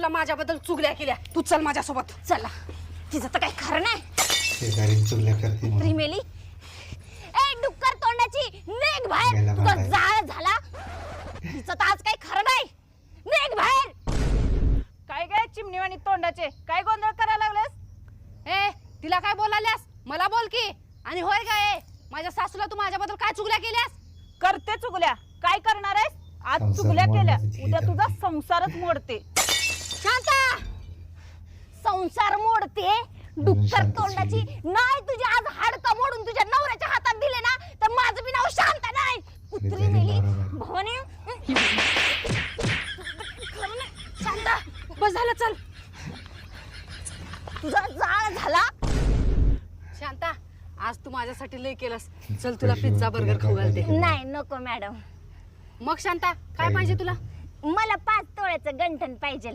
सासूला माझ्याबद्दल चुगल्या केल्या. तू चल माझ्यासोबत. चला, तिचं तर काही खरं नाही. शेजारी चुगल्या करते म्हणून. त्रिमेली, ए डुक्कर तोंडाची, निघ बाहेर. गेला तुझा बाहेर. जाळ झाला. तिचं तर आज काही खरं नाही. निघ बाहेर. काय काय चिमणीवाणी तोंडाचे, काय गोंधळ करायला लागलेस? ए तिला काय बोलाल्यास? मला बोल की. आणि होय काय माझ्या सासूला तू माझ्याबद्दल काय चुगल्या केल्यास? करते चुगल्या, काय करणार आहेस? आज संसार चुगल्या केल्या, मोडण्याची उद्या ही तुझा करते. संसारच मोडते. शांता, संसार मोडते डुक्कर शांत तोंडाची. शिवी. नाही तुझे आज हाडकं मोडून तुझ्या नवऱ्याच्या हातात दिले ना, तर माझं बी नाव शांता नाही. कुत्री तरी मेली बरोबर. भवानी. शांता बस झालं, चल. तुझा जाळ झाला. शांता आज तू माझ्यासाठी लय केलंस. चल तुला पिझ्झा बर्गर खाऊ घालते. नाही नको मॅडम. मग शांता काय पाहिजे तुला? मला 5 तोळ्याचं गंठण पाहिजे.